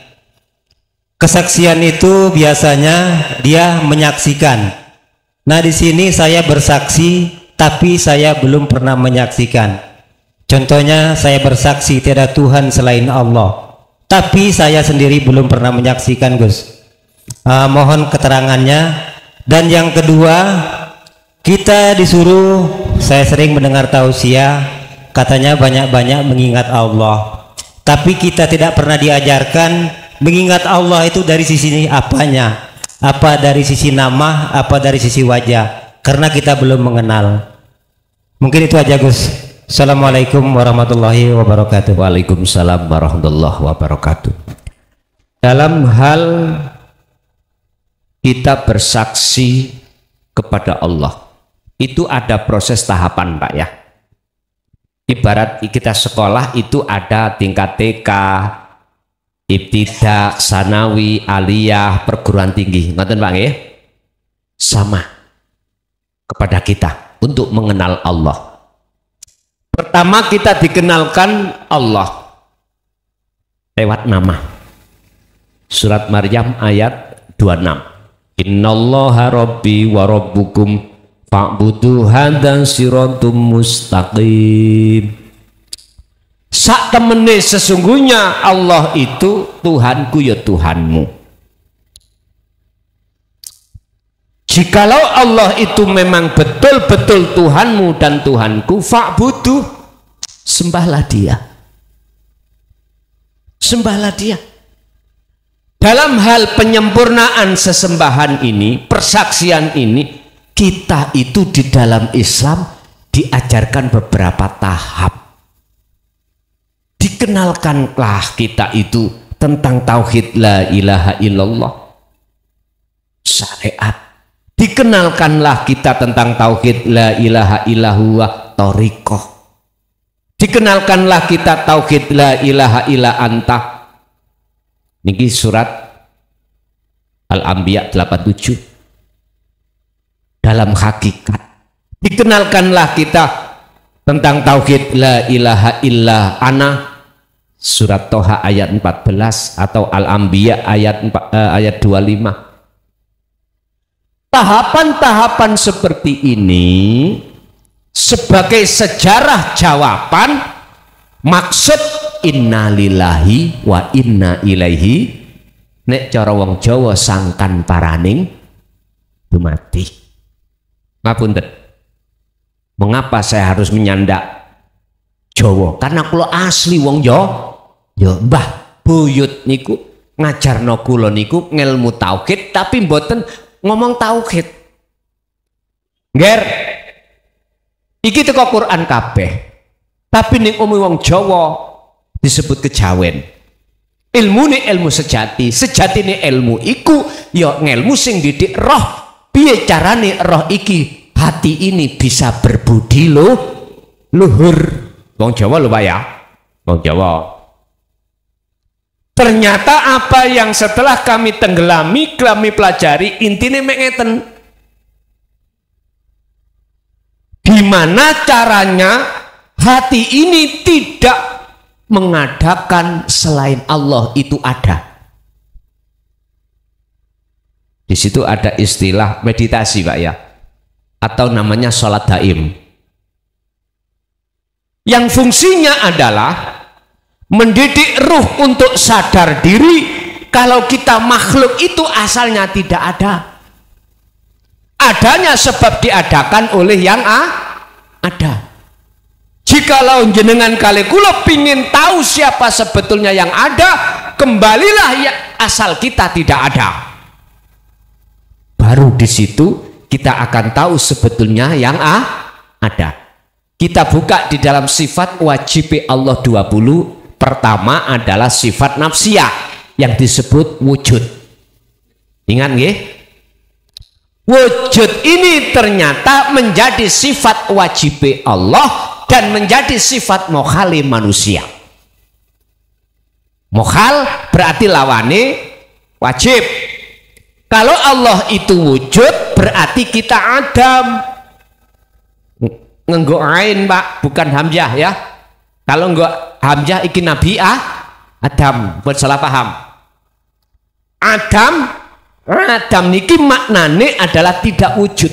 Speaker 1: Kesaksian itu biasanya dia menyaksikan. Nah, di sini saya bersaksi, tapi saya belum pernah menyaksikan. Contohnya saya bersaksi tiada Tuhan selain Allah, tapi saya sendiri belum pernah menyaksikan Gus. Mohon keterangannya. Dan yang kedua, kita disuruh, saya sering mendengar tausiah, katanya banyak-banyak mengingat Allah, tapi kita tidak pernah diajarkan mengingat Allah itu dari sisi apanya, apa dari sisi nama, apa dari sisi wajah, karena kita belum mengenal. Mungkin itu aja Gus. Assalamualaikum warahmatullahi wabarakatuh.
Speaker 2: Waalaikumsalam warahmatullahi wabarakatuh. Dalam hal kita bersaksi kepada Allah, itu ada proses tahapan Pak ya. Ibarat kita sekolah itu ada tingkat TK, ibtidak, sanawi, aliyah, perguruan tinggi. Ngoten Pak ya? Sama kepada kita untuk mengenal Allah. Pertama kita dikenalkan Allah lewat nama. Surat Maryam ayat 26. Innallaha rabbi wa rabbukum fa'budu hadza siratum mustaqim. Sak temene sesungguhnya Allah itu Tuhanku ya Tuhanmu. Jikalau Allah itu memang betul-betul Tuhanmu dan Tuhanku, fa'budu, sembahlah dia. Sembahlah dia. Dalam hal penyempurnaan sesembahan ini, persaksian ini, kita itu di dalam Islam diajarkan beberapa tahap. Dikenalkanlah kita itu tentang tauhid la ilaha illallah, syariat. Dikenalkanlah kita tentang tauhid la ilaha illallah, thariqah. dikenalkanlah kita tauhid la ilaha illa anta. Niki surat Al-Anbiya 87. Dalam hakikat dikenalkanlah kita tentang tauhid la ilaha illa ana, surat Toha ayat 14 atau Al-Anbiya ayat 25. Tahapan-tahapan seperti ini sebagai sejarah jawaban maksud innalillahi wa inna ilaihi, nek cara wong Jawa sangkan paraning dumati. Ngapunten, mengapa saya harus menyandak Jawa? Karena kula asli wong Jawa. Mbah buyut niku ngajarno kula niku ngelmu tauhid tapi mboten ngomong tauhid. Nger iki teko Quran kabeh, tapi ning umum wong Jawa disebut kejawen. Ilmune ilmu sejati, sejatine ilmu iku ya ngelmu sing didik roh. Piye carane roh iki hati ini bisa berbudi luhur. Wong Jawa lho Pak ya, wong Jawa. Ternyata apa yang setelah kami tenggelami, kami pelajari, intinya mengeten. Gimana caranya hati ini tidak mengadakan selain Allah itu ada. Di situ ada istilah meditasi Pak ya, atau namanya sholat daim. Yang fungsinya adalah mendidik ruh untuk sadar diri kalau kita makhluk itu asalnya tidak ada. Adanya sebab diadakan oleh yang ada. Jikalau jenengan kali kula pingin tahu siapa sebetulnya yang ada, kembalilah ya asal kita tidak ada. Baru di situ kita akan tahu sebetulnya yang ada. Kita buka di dalam sifat wajib Allah 20. Pertama adalah sifat nafsiyah yang disebut wujud. Ingat nggih? Wujud ini ternyata menjadi sifat wajib Allah dan menjadi sifat mokhali manusia. Mokhal berarti lawane wajib. Kalau Allah itu wujud berarti kita Adam. Ngenggo ain Pak, bukan hamzah ya. Kalau enggak hamzah iki Nabi Adam, buat salah paham. Adam niki maknane adalah tidak wujud.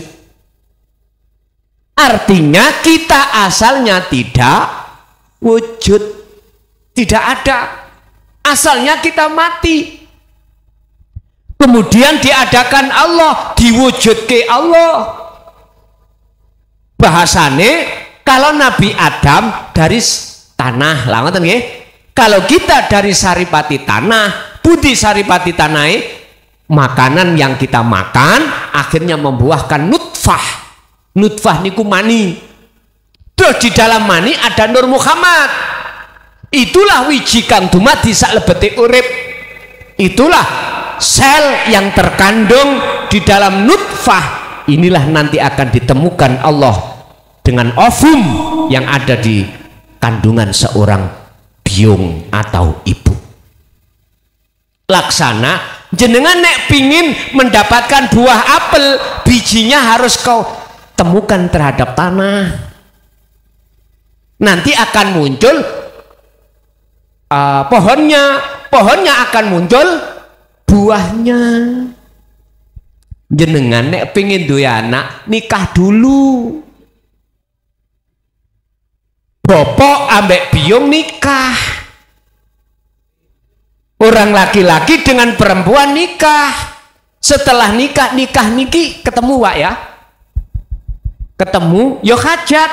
Speaker 2: Artinya kita asalnya tidak wujud, tidak ada. Asalnya kita mati. Kemudian diadakan Allah, diwujudke Allah. Bahasane kalau Nabi Adam dari tanah, lah ngoten nggih. Kalau kita dari saripati tanah, budi saripati tanah, makanan yang kita makan akhirnya membuahkan nutfah. Nutfah niku mani. Terus di dalam mani ada Nur Muhammad. Itulah wiji kang dumadi sak lebete urip. Itulah sel yang terkandung di dalam nutfah. Inilah nanti akan ditemukan Allah dengan ovum yang ada di kandungan seorang biung atau ibu. Laksana jenengan nek pingin mendapatkan buah apel, bijinya harus kau temukan terhadap tanah. Nanti akan muncul pohonnya akan muncul buahnya. Jenengan nek pingin duwe anak, nikah dulu. Bapak ambek biung nikah. Orang laki-laki dengan perempuan nikah. Setelah nikah niki ketemu Pak ya. Ketemu yo hajat,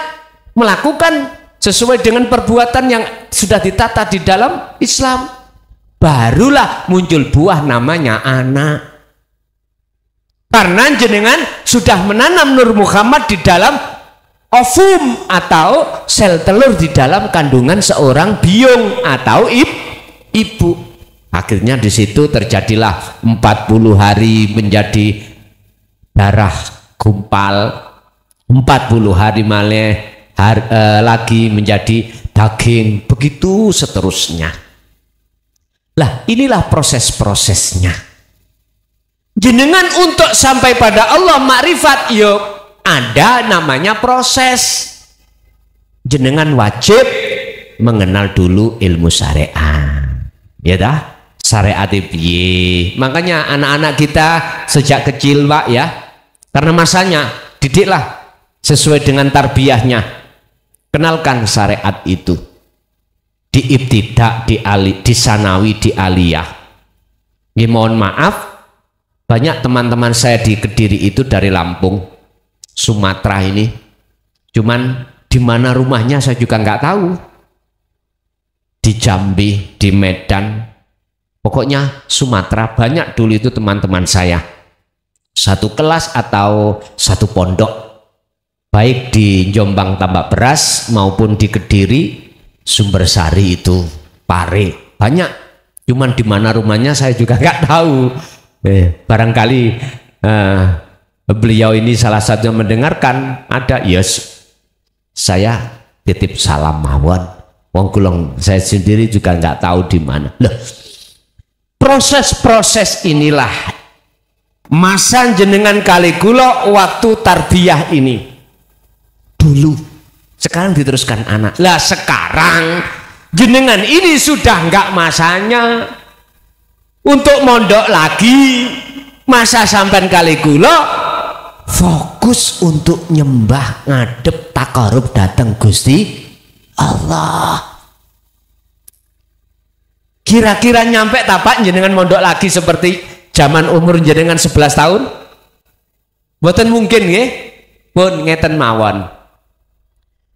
Speaker 2: melakukan sesuai dengan perbuatan yang sudah ditata di dalam Islam. Barulah muncul buah namanya anak. Karena jenengan sudah menanam Nur Muhammad di dalam ovum atau sel telur di dalam kandungan seorang biung atau ibu. Akhirnya di situ terjadilah 40 hari menjadi darah gumpal, 40 hari lagi menjadi daging, begitu seterusnya. Lah inilah proses-prosesnya. Jenengan untuk sampai pada Allah makrifat, yuk ada namanya proses. Jenengan wajib mengenal dulu ilmu syariat, ya dah, syariat piye. Makanya anak-anak kita sejak kecil Pak ya, karena masanya didiklah sesuai dengan tarbiyahnya. Kenalkan syariat itu di ibtidak, di sanawi, di aliyah. Ya, mohon maaf, banyak teman-teman saya di Kediri itu dari Lampung, Sumatera ini. Cuman di mana rumahnya saya juga nggak tahu. Di Jambi, di Medan, pokoknya Sumatera banyak dulu itu teman-teman saya. Satu kelas atau satu pondok, baik di Jombang Tambak Beras maupun di Kediri, Sumbersari itu, Pare, banyak. Cuman di mana rumahnya saya juga nggak tahu. Barangkali beliau ini salah satu yang mendengarkan, ada, yes, saya titip salam mawon. Wong kulong saya sendiri juga nggak tahu di mana. Loh, proses-proses inilah masa jenengan kali kula waktu tarbiyah ini dulu. Sekarang diteruskan anak. Lah sekarang jenengan ini sudah nggak masanya untuk mondok lagi. Masa sampean kali kula fokus untuk nyembah, ngadep, takarub datang Gusti Allah. Kira-kira nyampe tapak jenengan mondok lagi seperti zaman umur jenengan 11 tahun? Mboten mungkin nggih. Pun ngeten mawon.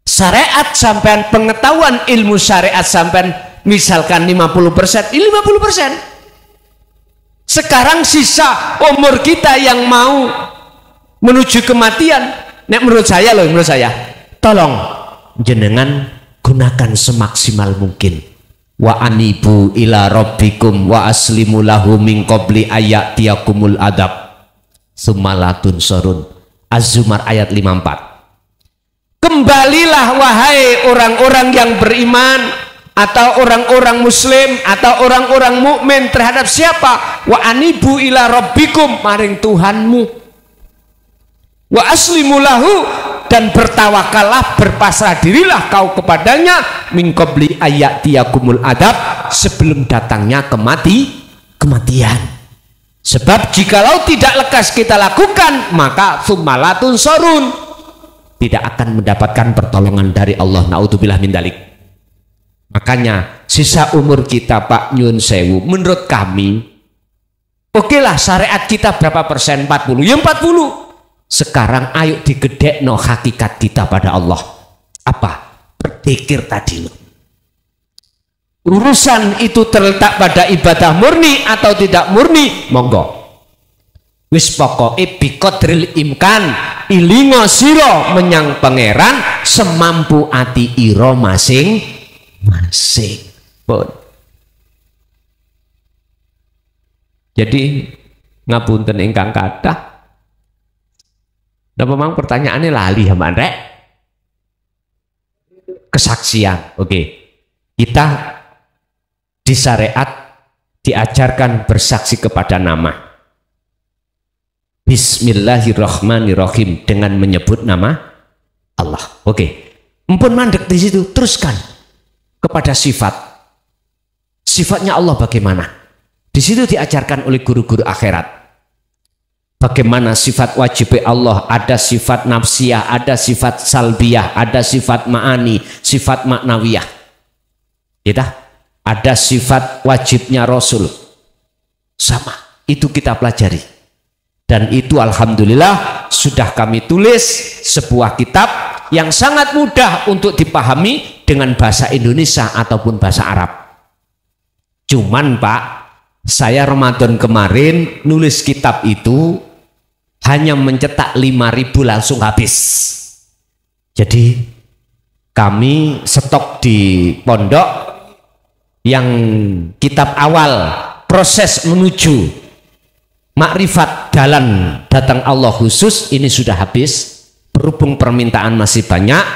Speaker 2: Syariat sampean, pengetahuan ilmu syariat sampean misalkan 50%, 50%. Sekarang sisa umur kita yang mau menuju kematian, nek menurut saya loh, menurut saya, tolong jenengan gunakan semaksimal mungkin. Wa anibu ila rabbikum wa aslimu lahu min qabli ayatiyakumul adab summalatun sorun. Az-Zumar ayat 54. Kembalilah wahai orang-orang yang beriman atau orang-orang muslim atau orang-orang mukmin terhadap siapa? Wa anibu ila rabbikum, maring Tuhanmu. Wa aslimu lahu, dan bertawakallah, berpasrah dirilah kau kepadanya, min qabli ayatiyakumul adab, sebelum datangnya kematian. Sebab jikalau tidak lekas kita lakukan, maka summalatun sorun, tidak akan mendapatkan pertolongan dari Allah. Naudzubillah min dzalik. Makanya sisa umur kita Pak nyun sewu, menurut kami okelah syariat kita berapa persen? 40, ya 40. Sekarang ayo digedekno hakikat kita pada Allah. Apa? Berpikir tadi loh. Urusan itu terletak pada ibadah murni atau tidak murni, monggo. Wis pokoke biqadril imkan, ilingo sira menyang pangeran semampu ati ira masing-masing. Pun. Jadi ngapunten ingkang kathah. Nah, memang pertanyaannya lali ya Mbak Andre. Kesaksian, oke. Kita di syariat diajarkan bersaksi kepada nama. Bismillahirrahmanirrahim, dengan menyebut nama Allah. Oke. Empun mandek di situ, teruskan kepada sifat. Sifatnya Allah bagaimana? Di situ diajarkan oleh guru-guru akhirat. Bagaimana sifat wajib Allah, ada sifat nafsiyah, ada sifat salbiyah, ada sifat ma'ani, sifat maknawiyah. Ya, ada sifat wajibnya Rasul. Sama, itu kita pelajari. Dan itu alhamdulillah sudah kami tulis sebuah kitab yang sangat mudah untuk dipahami dengan bahasa Indonesia ataupun bahasa Arab. Cuman Pak, saya Ramadan kemarin nulis kitab itu hanya mencetak 5.000 langsung habis. Jadi kami stok di pondok yang kitab awal proses menuju makrifat dalan datang Allah khusus ini sudah habis. Berhubung permintaan masih banyak,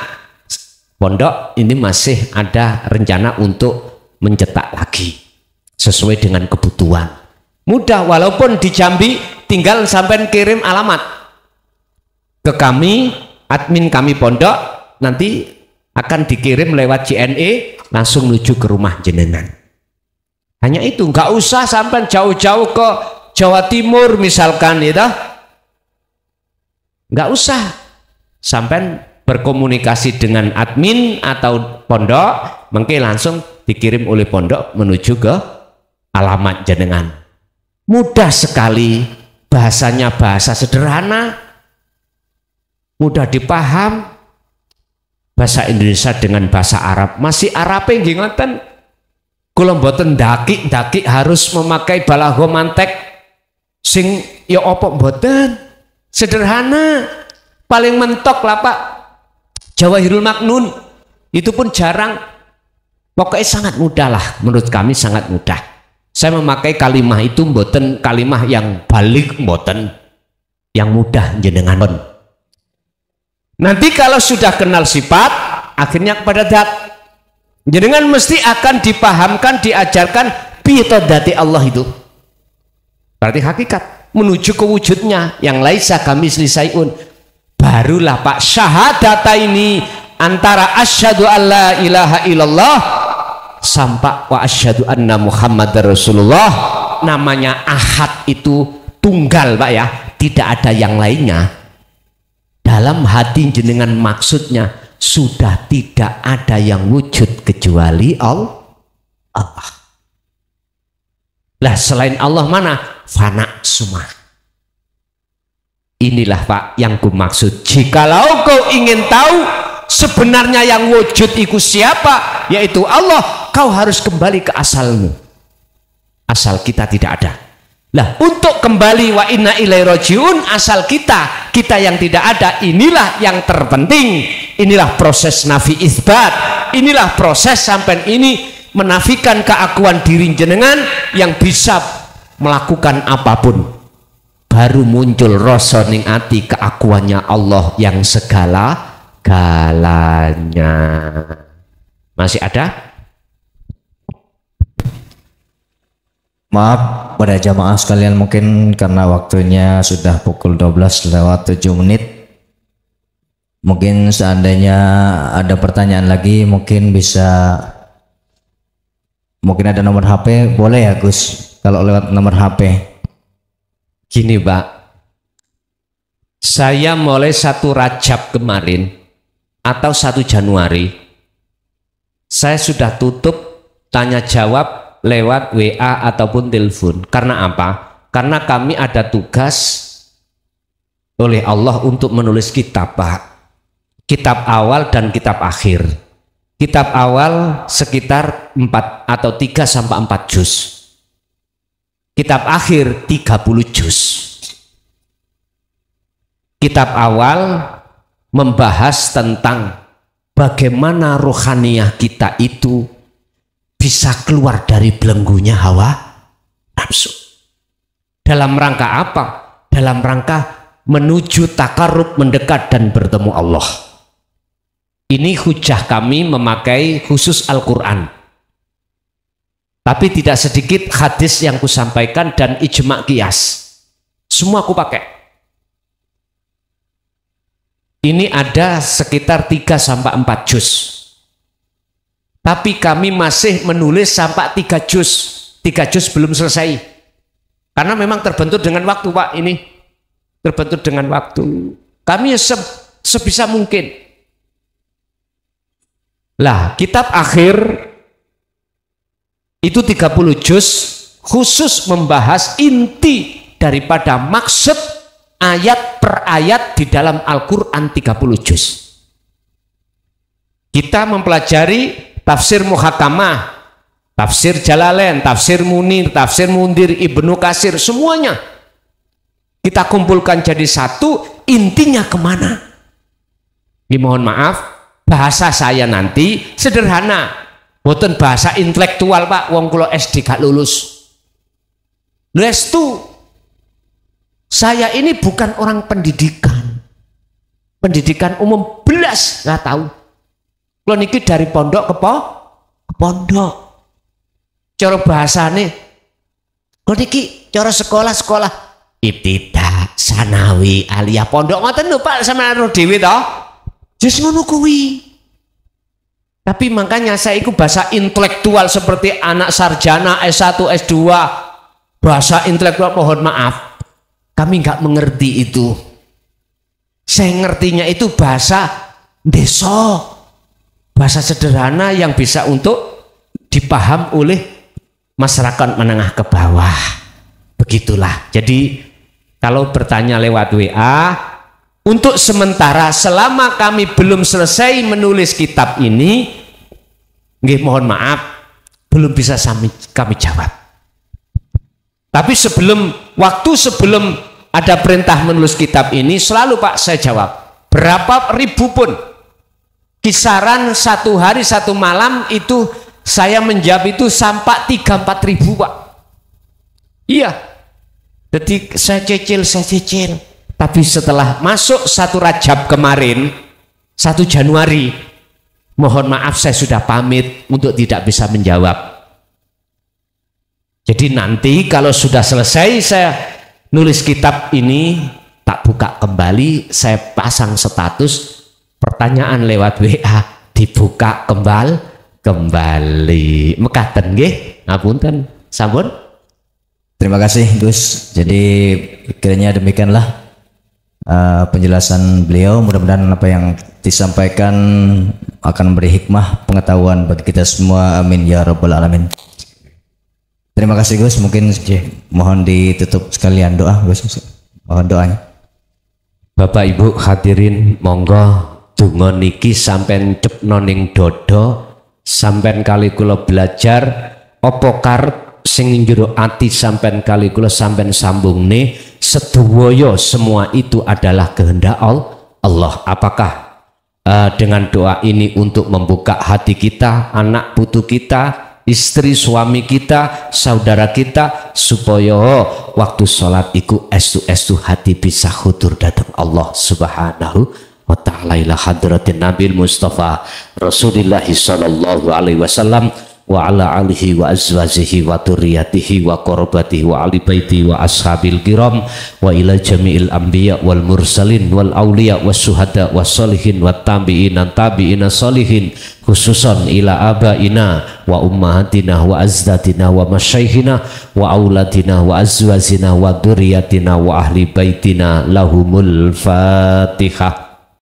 Speaker 2: pondok ini masih ada rencana untuk mencetak lagi sesuai dengan kebutuhan. Mudah, walaupun di Jambi tinggal sampai kirim alamat ke kami, admin kami pondok, nanti akan dikirim lewat JNE langsung menuju ke rumah jenengan. Hanya itu, nggak usah sampai jauh-jauh ke Jawa Timur misalkan, ya toh. Nggak usah sampai berkomunikasi dengan admin atau pondok, mungkin langsung dikirim oleh pondok menuju ke alamat jenengan. Mudah sekali, bahasanya bahasa sederhana, mudah dipaham. Bahasa Indonesia dengan bahasa Arab, masih Arabnya nggih ngoten. Kula mboten ndaki harus memakai balaghah mantek sing ya apa mboten. Sederhana. Paling mentok lah Pak, Jawahirul Maknun, itu pun jarang. Pokoknya sangat mudah lah, menurut kami sangat mudah. Saya memakai kalimah itu mboten kalimah yang balik, mboten, yang mudah jenengan. Nanti kalau sudah kenal sifat, akhirnya kepada zat, jenengan mesti akan dipahamkan, diajarkan bitodati Allah itu. Berarti hakikat menuju ke wujudnya yang laisa kamisli syai'un. Barulah Pak syahadata ini antara asyhadu alla ilaha illallah sampai wa asyhadu anna muhammadar rasulullah, namanya ahad itu tunggal Pak ya, tidak ada yang lainnya. Dalam hati jenengan maksudnya sudah tidak ada yang wujud kecuali Allah. Lah selain Allah mana? Fana semua. Inilah Pak yang ku maksud. Jikalau kau ingin tahu sebenarnya yang wujud itu siapa, yaitu Allah, kau harus kembali ke asalmu. Asal kita tidak ada. Lah untuk kembali wa inna ilaihi rajiun, asal kita yang tidak ada, inilah yang terpenting. Inilah proses nafi isbat. Inilah proses sampai ini menafikan keakuan diri jenengan yang bisa melakukan apapun. Baru muncul rasa ning ati keakuannya Allah yang segala-galanya. Masih ada?
Speaker 4: Maaf pada jamaah sekalian, mungkin karena waktunya sudah pukul 12:07. Mungkin seandainya ada pertanyaan lagi, mungkin ada nomor HP, boleh ya Gus kalau lewat nomor HP.
Speaker 2: Gini Pak, saya mulai 1 Rajab kemarin atau 1 Januari, saya sudah tutup tanya jawab lewat WA ataupun telepon. Karena apa? Karena kami ada tugas oleh Allah untuk menulis kitab Pak, kitab awal dan kitab akhir. Kitab awal sekitar 4 atau 3 sampai 4 juz. Kitab akhir 30 juz. Kitab awal membahas tentang bagaimana rohaniyah kita itu bisa keluar dari belenggunya hawa nafsu. Dalam rangka apa? Dalam rangka menuju takarrub, mendekat dan bertemu Allah. Ini hujah kami memakai khusus Al-Quran. Tapi tidak sedikit hadis yang kusampaikan dan ijma' qiyas. Semua aku pakai. Ini ada sekitar 3 sampai 4 juz. Tapi kami masih menulis sampai 3 juz. 3 juz belum selesai. Karena memang terbentur dengan waktu Pak ini. Terbentur dengan waktu. Kami sebisa mungkin. Lah, kitab akhir itu 30 juz khusus membahas inti daripada maksud ayat per ayat di dalam Al-Quran 30 juz. Kita mempelajari tafsir muhakamah, tafsir Jalalain, tafsir Munir, tafsir Mundir, Ibnu Katsir, semuanya kita kumpulkan jadi satu. Intinya kemana? Mohon maaf, bahasa saya nanti sederhana. Boten bahasa intelektual Pak, wong kula SD gak lulus. Lestu, saya ini bukan orang pendidikan. Pendidikan umum belas nggak tahu. Kula niki dari pondok ke pondok. Cara bahasane kula niki cara sekolah ibtidah, sanawi, aliyah, pondok ngoten lho Pak, sampeyan ro dhewe to. Jus ngono kuwi. Tapi makanya saya ikut bahasa intelektual seperti anak sarjana S1, S2, bahasa intelektual, mohon maaf, kami nggak mengerti itu. Saya ngertinya itu bahasa desa, bahasa sederhana yang bisa untuk dipaham oleh masyarakat menengah ke bawah. Begitulah. Jadi kalau bertanya lewat WA, untuk sementara selama kami belum selesai menulis kitab ini, nggih mohon maaf, belum bisa kami jawab. Tapi sebelum ada perintah menulis kitab ini, selalu Pak saya jawab. Berapa ribu pun, kisaran 1 hari 1 malam itu saya menjawab itu sampai 3-4 ribu Pak. Iya. Jadi saya cicil. Tapi setelah masuk 1 Rajab kemarin, 1 Januari, mohon maaf saya sudah pamit untuk tidak bisa menjawab. Jadi nanti kalau sudah selesai saya nulis kitab ini, tak buka kembali, saya pasang status pertanyaan lewat WA, dibuka kembali. Mekaten nggih, ngapunten, sampun.
Speaker 4: Terima kasih Gus. Jadi kiranya demikianlah penjelasan beliau. Mudah-mudahan apa yang disampaikan akan memberi hikmah pengetahuan bagi kita semua, amin ya rabbal alamin. Terima kasih Gus. Mungkin mohon ditutup sekalian doa Gus, mohon doanya.
Speaker 2: Bapak Ibu hadirin, monggo donga niki sampean cepno ning dodo, sampean kali kula belajar apa karep sing njero ati sampean kali kula sampean sambungne sedaya semua itu adalah kehendak Allah. Apakah dengan doa ini untuk membuka hati kita, anak putu kita, istri suami kita, saudara kita, supaya waktu sholat iku estu hati bisa khudur datang Allah subhanahu wa ta'ala ila hadratin Nabi Mustafa Rasulullah sallallahu alaihi wasallam wa ala alihi wa azwajihi wa dzurriyyatihi wa qurabatihi wa ali baiti wa ashabil kiram wa ila jami'il anbiya wal mursalin wal auliya was syuhada was sholihin wat tabi'ina sholihin, khususan ila abaina wa ummahatina wa azdatina wa masyaykhina wa auladina wa azwajina wa dzurriyyatina wa ahli baitina lahumul Fatihah.